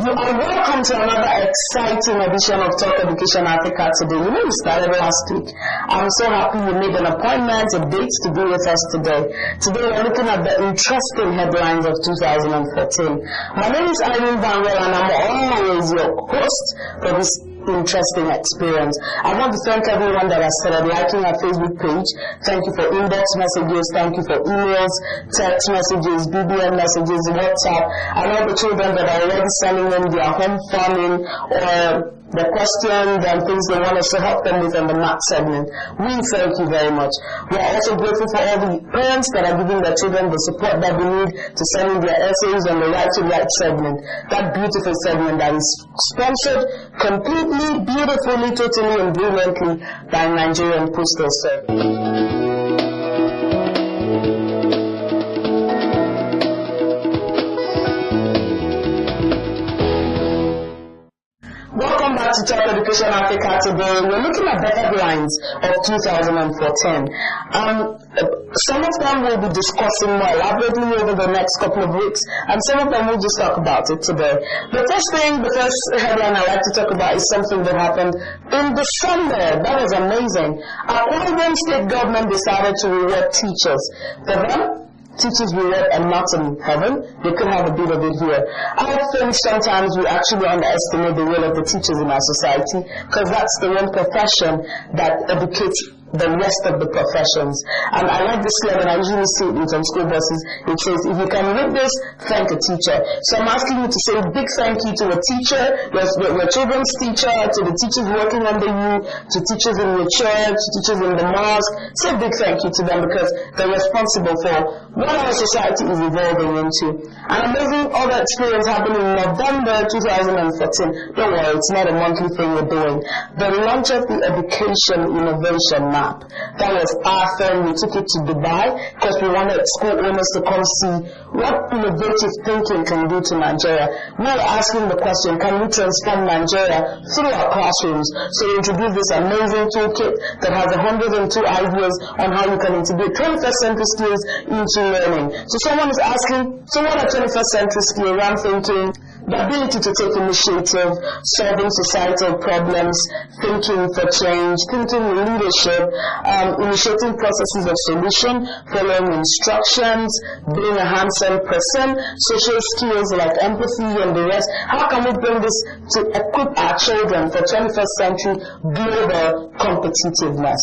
You are welcome to another exciting edition of Talk Education Africa today. You know, we started last week. I'm so happy you made an appointment, a date to be with us today. Today we're looking at the interesting headlines of 2014. My name is Irene Van Wel and I'm always your host for this interesting experience. I want to thank everyone that has started liking our Facebook page. Thank you for inbox messages, thank you for emails, text messages, BBM messages, WhatsApp, and all the children that are already sending in their home farming or the questions and things they want us to help them with in the math segment. We thank you very much. We are also grateful for all the parents that are giving their children the support that they need to send in their essays on the Right to Right segment. That beautiful segment that is sponsored completely, beautifully, totally, and brilliantly by Nigerian Postal Service. Welcome back to Talk Education Africa today. We're looking at the headlines of 2014. Some of them we'll be discussing more elaborately over the next couple of weeks, and some of them we'll just talk about it today. The first headline I'd like to talk about is something that happened in December. That was amazing. Our Oregon state government decided to reward teachers. For them, teachers reward and not in heaven. They could have a bit of it here. I think sometimes we actually underestimate the role of the teachers in our society, because that's the one profession that educates the rest of the professions. And I like this slogan. I usually see it in some school buses. It says, if you can read this, thank a teacher. So I'm asking you to say a big thank you to a teacher, your children's teacher, to the teachers working under you, to teachers in your church, teachers in the mosque. Say a big thank you to them, because they're responsible for what our society is evolving into. An amazing other experience happened in November 2014. Don't worry, it's not a monthly thing we're doing. The launch of the Education Innovation Map. That was our thing. We took it to Dubai because we wanted school owners to come see what innovative thinking can do to Nigeria. We were asking the question, can we transform Nigeria through our classrooms? So we introduced this amazing toolkit that has 102 ideas on how you can integrate 21st century skills into learning. So someone is asking, so what are 21st century skills? I'm thinking the ability to take initiative, solving societal problems, thinking for change, thinking leadership, initiating processes of solution, following instructions, being a hands-on person, social skills like empathy and the rest. How can we bring this to equip our children for 21st century global competitiveness?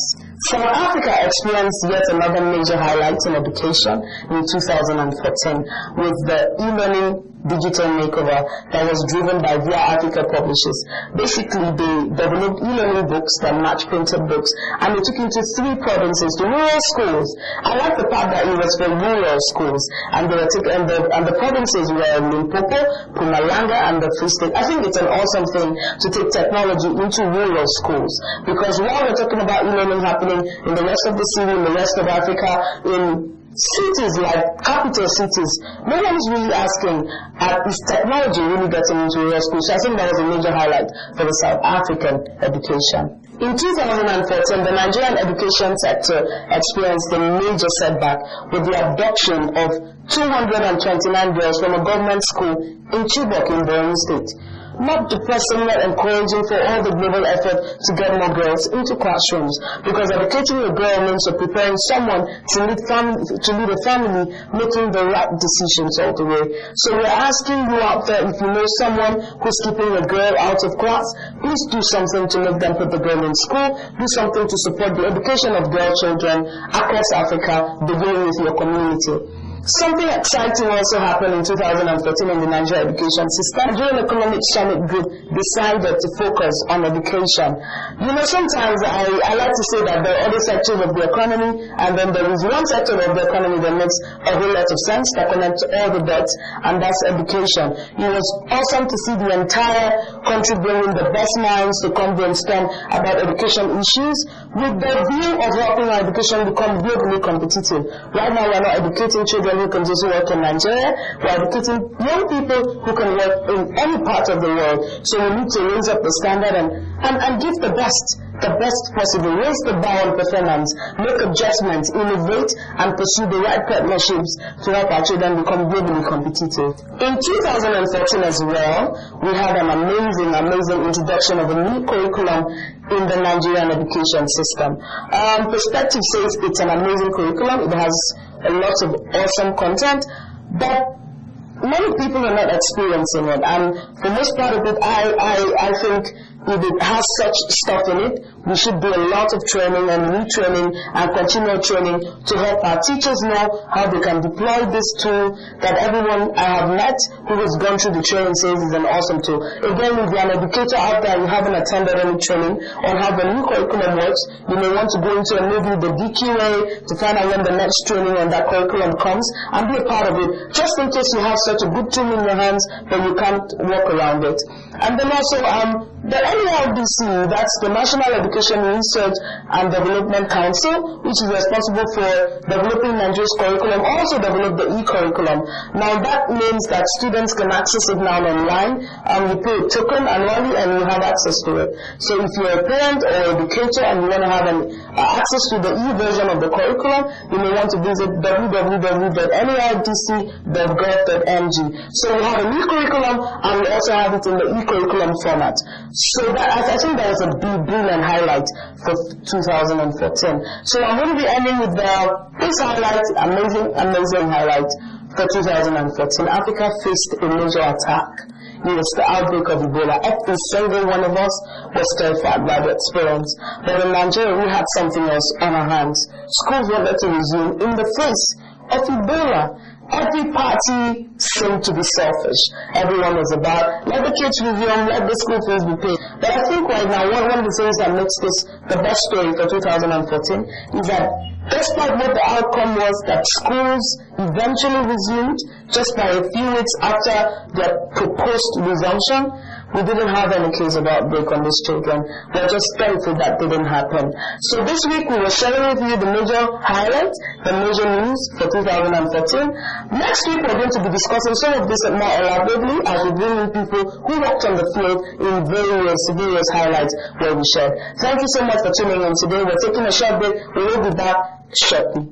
South Africa experienced yet another major highlight in education in 2014 with the e-learning digital makeover that was driven by Via Africa Publishers. Basically, they developed e-learning books that match printed books, and they took into 3 provinces to rural schools. I like the part that it was for rural schools, and they were taken, and the provinces were Limpopo, Mpumalanga, and the Free State. I think it's an awesome thing to take technology into rural schools, because while we're talking about e-learning happening in the rest of the city, in the rest of Africa, in cities like capital cities, no one is really asking, is technology really getting into rural schools? So I think that was a major highlight for the South African education. In 2014, the Nigerian education sector experienced a major setback with the abduction of 229 girls from a government school in Chibok in Borno State. Not depressing, not encouraging for all the global effort to get more girls into classrooms, because educating a girl means you're preparing someone to lead a family making the right decisions all the way. So we're asking you out there, if you know someone who's keeping a girl out of class, please do something to make them put the girl in school. Do something to support the education of girl children across Africa, beginning with your community. Something exciting also happened in 2014 in the Nigerian education system. Nigerian Economic Summit Group decided to focus on education. You know, sometimes I like to say that there are other sectors of the economy, and then there is one sector of the economy that makes a whole lot of sense, that connects all the dots, and that's education. It was awesome to see the entire country bringing the best minds to come brainstorm about education issues with the view of helping our education become globally competitive. Right now, we're not educating children who can just work in Nigeria. We're educating young people who can work in any part of the world. So we need to raise up the standard and give the best the best possible, raise the bar on performance, make adjustments, innovate, and pursue the right partnerships to help our children become globally competitive. In 2014 as well, we had an amazing introduction of a new curriculum in the Nigerian education system. Perspective says it's an amazing curriculum. It has a lot of awesome content, but many people are not experiencing it, and for most part of it, I think if it has such stuff in it, we should do a lot of training and retraining and continual training to help our teachers know how they can deploy this tool that everyone I have met who has gone through the training says is an awesome tool. Again, if you're an educator out there and you haven't attended any training on how the new curriculum works, you may want to go into maybe the DQA to find out when the next training on that curriculum comes and be a part of it, just in case you have such a good tool in your hands but you can't work around it. And then also, the NERDC, that's the National Education Research and Development Council, which is responsible for developing Nigeria's curriculum, also developed the e-curriculum. Now that means that students can access it now online, you pay a token annually and you have access to it. So if you're a parent or educator and you want to have access to the e-version of the curriculum, you may want to visit www.nerdc.gov.ng. So we have an e-curriculum and we also have it in the e-curriculum format. So that, I think that was a brilliant highlight for 2014. So I'm going to be ending with this highlight, amazing highlight for 2014. Africa faced a major attack. It was the outbreak of Ebola. Every single one of us was terrified by the experience. But in Nigeria, we had something else on our hands. Schools wanted to resume in the face of Ebola. Every party seemed to be selfish. Everyone was about, let the kids resume, let the school fees be paid. But I think right now, one of the things that makes this the best story for 2014 is that despite what the outcome was, that schools eventually resumed just by a few weeks after their proposed resumption, we didn't have any case of outbreak on these children. We're just thankful that didn't happen. So this week we were sharing with you the major highlights, the major news for 2014. Next week we're going to be discussing some of this more elaborately as we bring in people who worked on the field in various highlights where we shared. Thank you so much for tuning in today. We're taking a short break. We will be back shortly.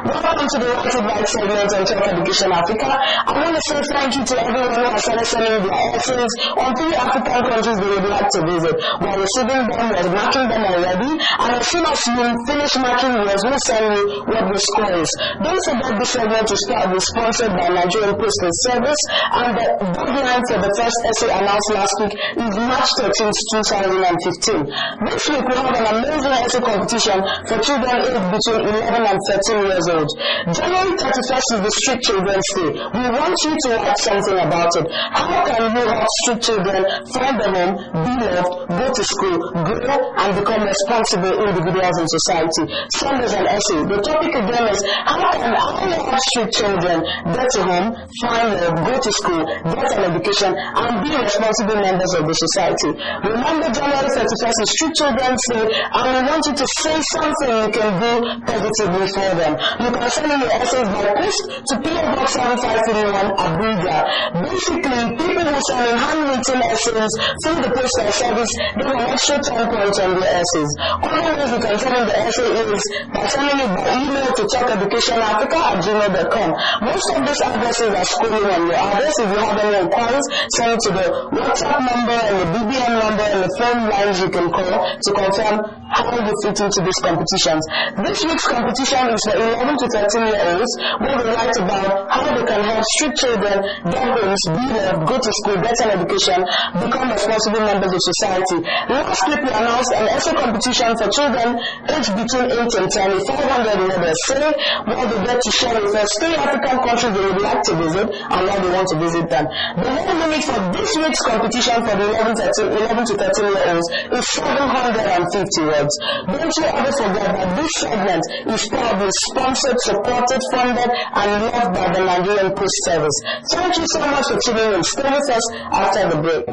Welcome to the Right to Right segment on Talk Education Africa. I want to say thank you to everyone who has started sending their essays on 3 African countries they would like to visit. We're receiving them, we're marking them already, and as soon as you finish marking yours, we'll send you what the score is. Don't forget this segment to start was sponsored by Nigerian Postal Service, and the deadline for the first essay announced last week is March 13th, 2015. This week we have an amazing essay competition for children aged between 11 and 13 years old. January 31st is the Street Children's Day. We want you to write something about it. How can you help street children find a home, be loved, go to school, grow, and become responsible individuals in society? Send us an essay. The topic again is how can our street children get a home, find love, go to school, get an education, and be responsible members of the society. Remember, January 31st is Street Children's Day, and we want you to say something you can do positively for them. You can send in your essays by post to PO Box 7531 Abuja. Basically, people who send in handwritten essays through the postal service get an extra 10 points on their essays. Other ways you can send in the essay is by sending it by email to talkeducationafrica@gmail.com. Most of these addresses are scrolling on your address. If you have any inquiries, send it to the WhatsApp number and the BBM number and the phone lines you can call to confirm how you fit into these competitions. This week's competition is for 11 to 13-year-olds, where we write about how they can help street children get homes, be loved, go to school, get an education, become responsible members of society. Last week we announced an essay competition for children aged between 8 and 10, a 500 word essay, where they get to share with us 3 African countries they would like to visit and why they want to visit them. The whole limit for this week's competition for the 11 to 13-year-olds is 750 words. Don't you ever forget that this segment is proudly sponsored, supported, funded, and loved by the Nigerian Post Service. Thank you so much for tuning in. Stay with us after the break.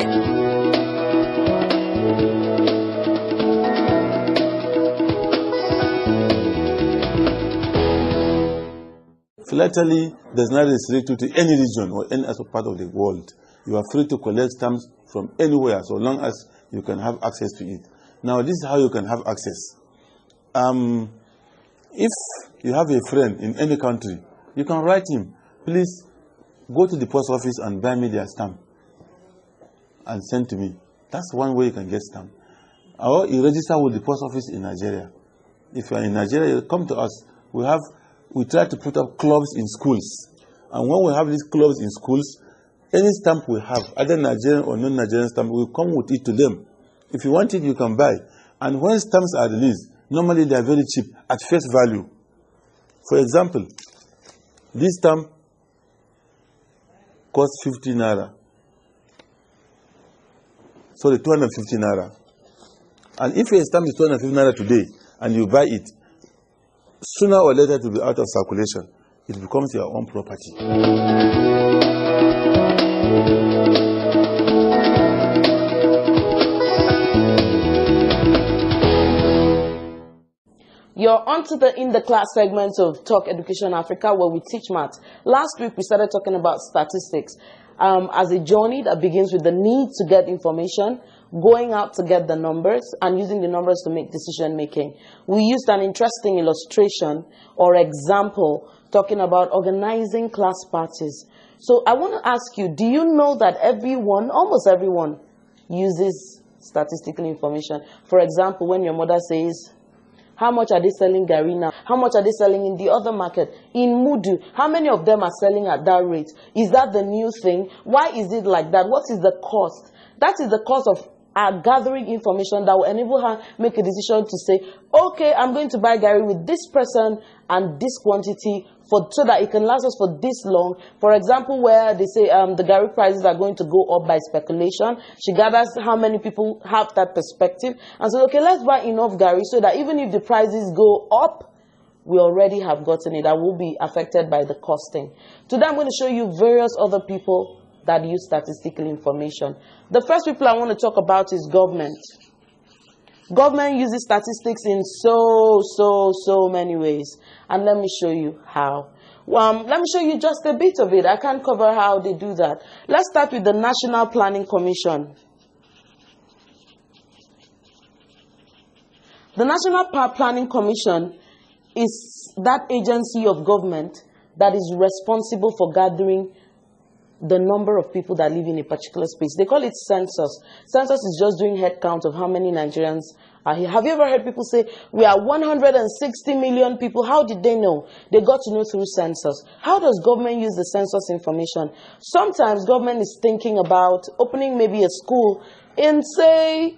philately does not restrict you to any region or any other part of the world. You are free to collect stamps from anywhere so long as you can have access to it. Now, this is how you can have access. If you have a friend in any country, you can write him, please go to the post office and buy me their stamp and send to me. That's one way you can get stamp. Or you register with the post office in Nigeria. If you are in Nigeria, you come to us. We try to put up clubs in schools. And when we have these clubs in schools, any stamp we have, either Nigerian or non-Nigerian stamp, we come with it to them. If you want it, you can buy. And when stamps are released, normally they are very cheap at face value. For example, this stamp costs 50 naira. Sorry, 250 naira. And if a stamp is 250 naira today and you buy it, sooner or later it will be out of circulation. It becomes your own property. You're onto the In the Class segment of Talk Education Africa, where we teach maths. Last week, we started talking about statistics as a journey that begins with the need to get information, going out to get the numbers, and using the numbers to make decision making. We used an interesting illustration or example talking about organizing class parties. So I want to ask you, do you know that everyone, almost everyone, uses statistical information? For example, when your mother says, how much are they selling Gary now? How much are they selling in the other market? In Mudu, how many of them are selling at that rate? Is that the new thing? Why is it like that? What is the cost? That is the cost of gathering information that will enable her make a decision to say, okay, I'm going to buy Gary with this person and this quantity so that it can last us for this long. For example, where they say the Gary prices are going to go up by speculation, she gathers how many people have that perspective and says, okay, let's buy enough Gary so that even if the prices go up, we already have gotten it. That will be affected by the costing. Today I'm going to show you various other people that use statistical information. The first people I want to talk about is government. Government uses statistics in so many ways. And let me show you how. Let me show you just a bit of it. I can't cover how they do that. Let's start with the National Planning Commission. The National Planning Commission is that agency of government that is responsible for gathering the number of people that live in a particular space. They call it census. Census is just doing head count of how many Nigerians are here. Have you ever heard people say, we are 160 million people? How did they know? They got to know through census. How does government use the census information? Sometimes government is thinking about opening maybe a school in, say,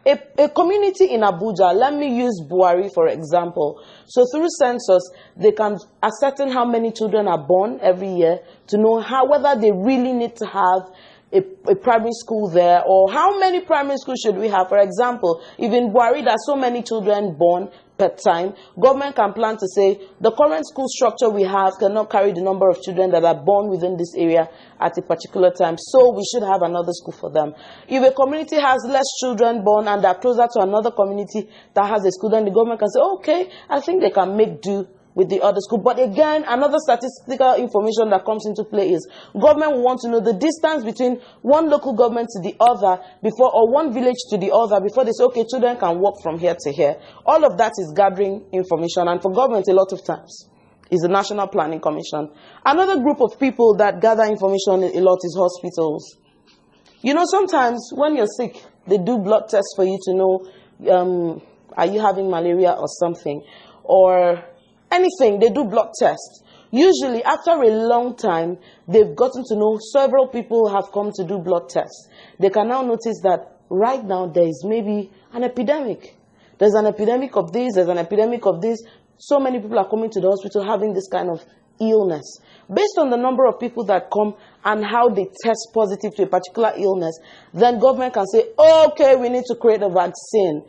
a community in Abuja. Let me use Buhari, for example. So through census, they can ascertain how many children are born every year to know whether they really need to have a primary school there, or how many primary schools should we have. For example, if in Buhari there are so many children born per time, government can plan to say the current school structure we have cannot carry the number of children that are born within this area at a particular time, so we should have another school for them. If a community has less children born and they're closer to another community that has a school, then the government can say, okay, I think they can make do with the other school. But again, another statistical information that comes into play is government will want to know the distance between one local government to the other before, or one village to the other, before they say, okay, children can walk from here to here. All of that is gathering information, and for government a lot of times is the National Planning Commission. Another group of people that gather information a lot is hospitals. You know, sometimes when you're sick, they do blood tests for you to know, are you having malaria or something, or anything. They do blood tests. Usually, after a long time, they've gotten to know several people have come to do blood tests. They can now notice that right now there is maybe an epidemic. There's an epidemic of this, there's an epidemic of this. So many people are coming to the hospital having this kind of illness. Based on the number of people that come and how they test positive to a particular illness, then government can say, okay, we need to create a vaccine.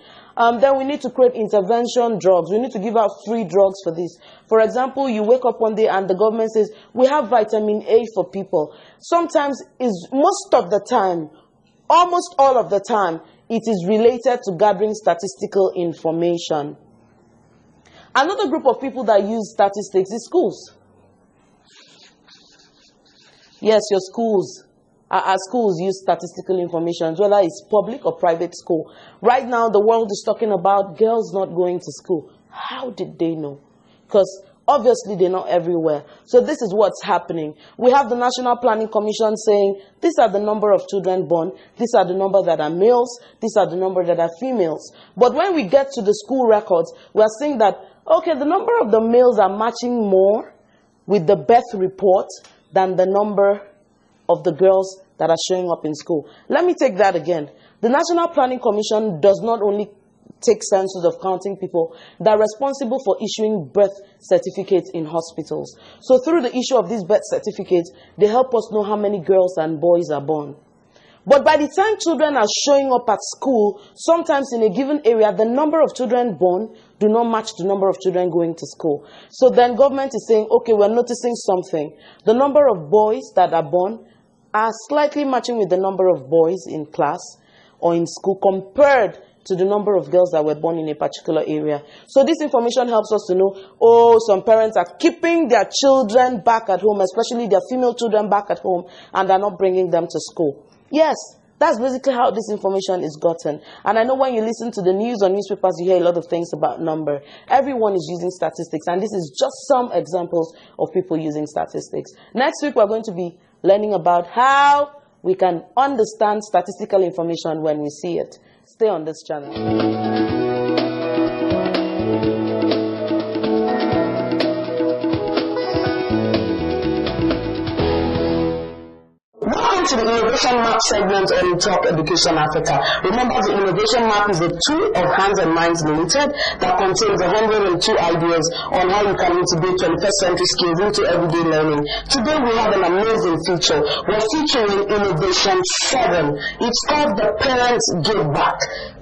Then we need to create intervention drugs. We need to give out free drugs for this. For example, you wake up one day and the government says, we have vitamin A for people. Sometimes, most of the time, almost all of the time, it is related to gathering statistical information. Another group of people that use statistics is schools. Yes, your schools. Our schools use statistical information, whether it's public or private school. Right now, the world is talking about girls not going to school. How did they know? Because obviously they're not everywhere. So this is what's happening. We have the National Planning Commission saying, these are the number of children born, these are the number that are males, these are the number that are females. But when we get to the school records, we are seeing that, okay, the number of the males are matching more with the birth report than the number of the girls that are showing up in school. Let me take that again. The National Planning Commission does not only take census of counting people, they're responsible for issuing birth certificates in hospitals. So through the issue of these birth certificates, they help us know how many girls and boys are born. But by the time children are showing up at school, sometimes in a given area, the number of children born do not match the number of children going to school. So then government is saying, okay, we're noticing something. The number of boys that are born are slightly matching with the number of boys in class or in school compared to the number of girls that were born in a particular area. So this information helps us to know, oh, some parents are keeping their children back at home, especially their female children back at home, and they're not bringing them to school. Yes, that's basically how this information is gotten. And I know when you listen to the news or newspapers, you hear a lot of things about number. Everyone is using statistics, and this is just some examples of people using statistics. Next week, we're going to be learning about how we can understand statistical information when we see it. Stay on this channel. To the Innovation Map segment on Talk Education Africa. Remember, the Innovation Map is a tool of Hands and Minds Limited that contains 102 ideas on how you can integrate 21st century skills into everyday learning. Today we have an amazing feature. We're featuring Innovation 7. It's called the Parents Give Back.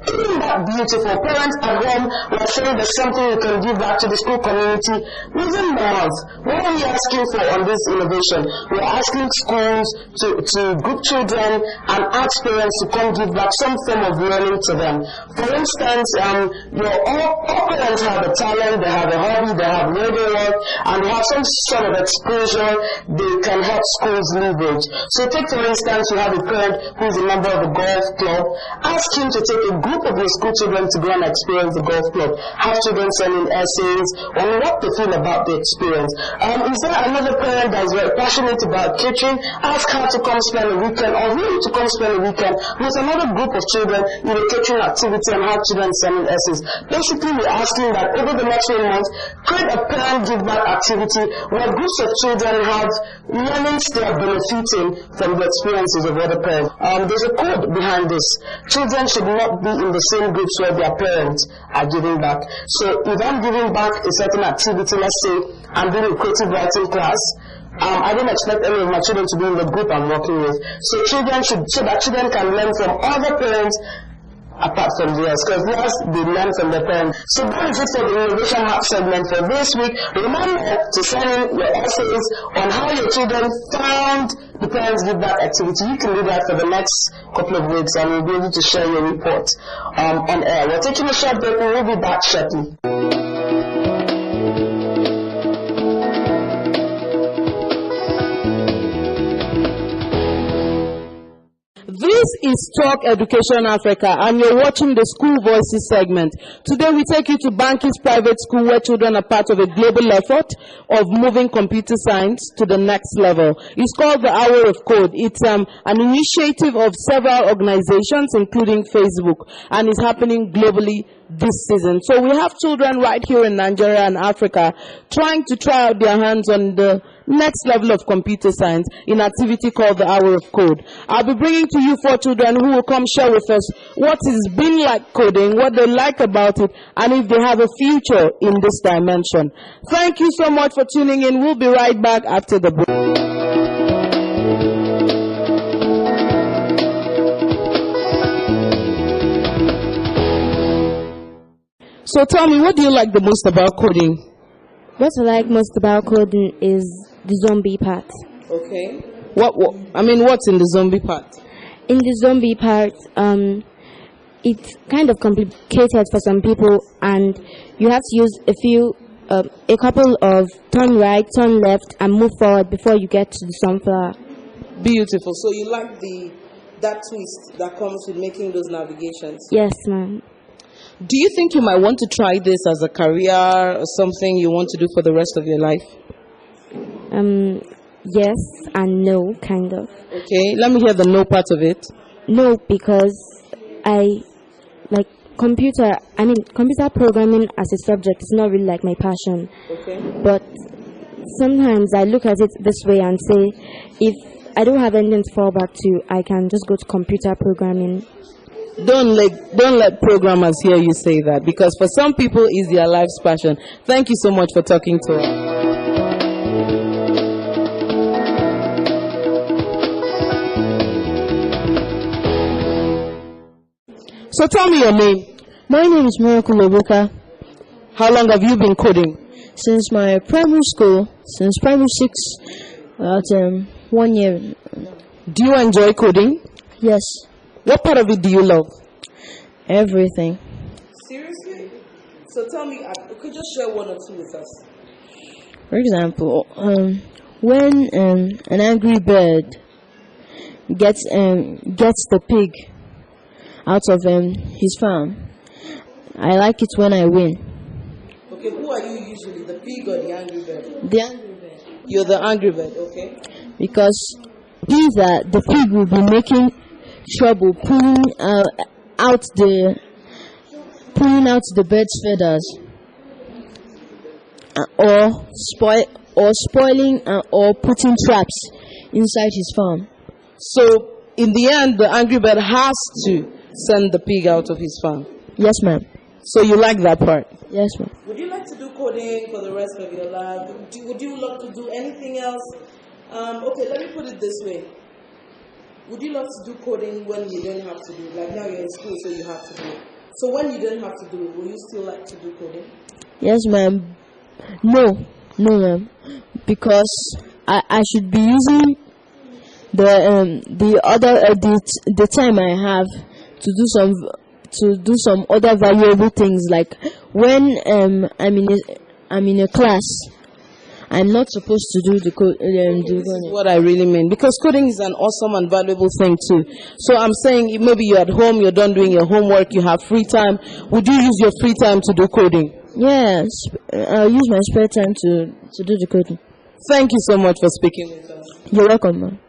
Isn't that beautiful? Parents at home, we're saying there's something you can give back to the school community within the month. What are we asking for on this innovation? We're asking schools to group children and ask parents to come give back some form of learning to them. For instance, all parents have a talent, they have a hobby, they have labor work, and they have some sort of exposure they can help schools leverage. So take, for instance, you have a parent who is a member of a golf club. Ask him to take a group of your school children to go and experience the golf club. Have children sending essays on what they feel about the experience. Is there another parent that is very passionate about catering? Ask her to come spend a weekend, or really to come spend a weekend with another group of children in a catering activity and have children sending essays. Basically, we're asking that over the next 1 month, create a parent give back activity where groups of children have learnings they are benefiting from the experiences of other parents. There's a code behind this. Children should not be in the same groups where their parents are giving back. So if I'm giving back a certain activity, let's say I'm doing a creative writing class, I don't expect any of my children to be in the group I'm working with. So that children can learn from other parents apart from theirs, because theirs they learn from their parents. So that is it for the Innovation Map segment for this week. Remember to send in your essays on how your children found the Parents Give Back activity. You can do that for the next couple of weeks, and we'll be able to share your report on air. We're taking a short break, and we'll be back shortly. This is Talk Education Africa, and you're watching the School Voices segment. Today we take you to Bankis Private School, where children are part of a global effort of moving computer science to the next level. It's called the Hour of Code. It's an initiative of several organizations, including Facebook, and it's happening globally this season. So we have children right here in Nigeria and Africa trying to try out their hands on the next level of computer science in an activity called the Hour of Code. I'll be bringing to you 4 children who will come share with us what it's been like coding, what they like about it, and if they have a future in this dimension. Thank you so much for tuning in. We'll be right back after the break. So tell me, what do you like the most about coding? What I like most about coding is the zombie part. Okay. What's in the zombie part? In the zombie part, it's kind of complicated for some people, and you have to use a couple of turn right, turn left, and move forward before you get to the sunflower. Beautiful. So you like that twist that comes with making those navigations? Yes, ma'am. Do you think you might want to try this as a career or something you want to do for the rest of your life? Yes and no, kind of. Okay, let me hear the no part of it. No, because I like computer programming as a subject is not really like my passion. Okay. But sometimes I look at it this way and say, if I don't have anything to fall back to, I can just go to computer programming. Don't let programmers hear you say that, because for some people it's their life's passion. Thank you so much for talking to us. So tell me your name. My name is Miracle Obuka. How long have you been coding? Since my primary school, since primary 6, about 1 year. Do you enjoy coding? Yes, What part of it do you love? everything. Seriously? So tell me, could you share one or two with us? For example, when an angry bird gets the pig out of his farm, I like it when I win. Okay, who are you usually, the pig or the angry bird? The angry bird. You're the angry bird, okay? Because either the pig will be making trouble, pulling out the bird's feathers, or spoiling or putting traps inside his farm. So, in the end, the angry bird has to send the pig out of his farm. Yes, ma'am. So you like that part? Yes, ma'am. Would you like to do coding for the rest of your life? Would you love to do anything else? Okay, let me put it this way. Would you love to do coding when you don't have to do it? Like now you're in school, so you have to do it. So when you don't have to do it, will you still like to do coding? Yes, ma'am. No, ma'am. Because I should be using the time I have to do some other valuable things, like when I'm in a class, I'm not supposed to do the code. This is what I really mean, because coding is an awesome and valuable thing too. So I'm saying, maybe you're at home, you're done doing your homework, you have free time. Would you use your free time to do coding? Yes, I'll use my spare time to do the coding. Thank you so much for speaking with us. You're welcome, ma'am.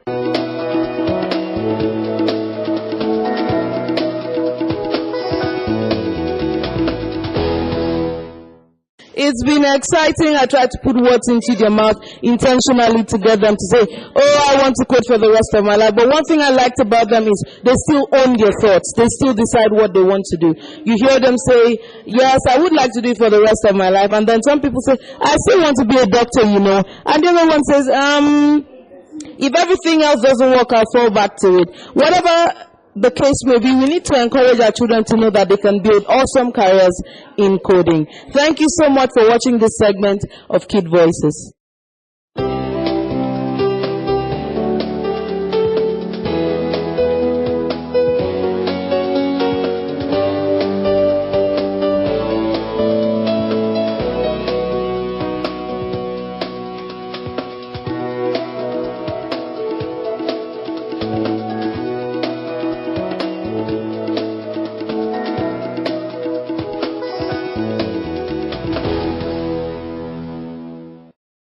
It's been exciting. I tried to put words into their mouth intentionally to get them to say, oh, I want to code for the rest of my life. But one thing I liked about them is they still own their thoughts. They still decide what they want to do. You hear them say, yes, I would like to do it for the rest of my life. And then some people say, I still want to be a doctor, you know. And the other one says, if everything else doesn't work, I'll fall back to it. Whatever the case may be, we need to encourage our children to know that they can build awesome careers in coding. Thank you so much for watching this segment of Kid Voices.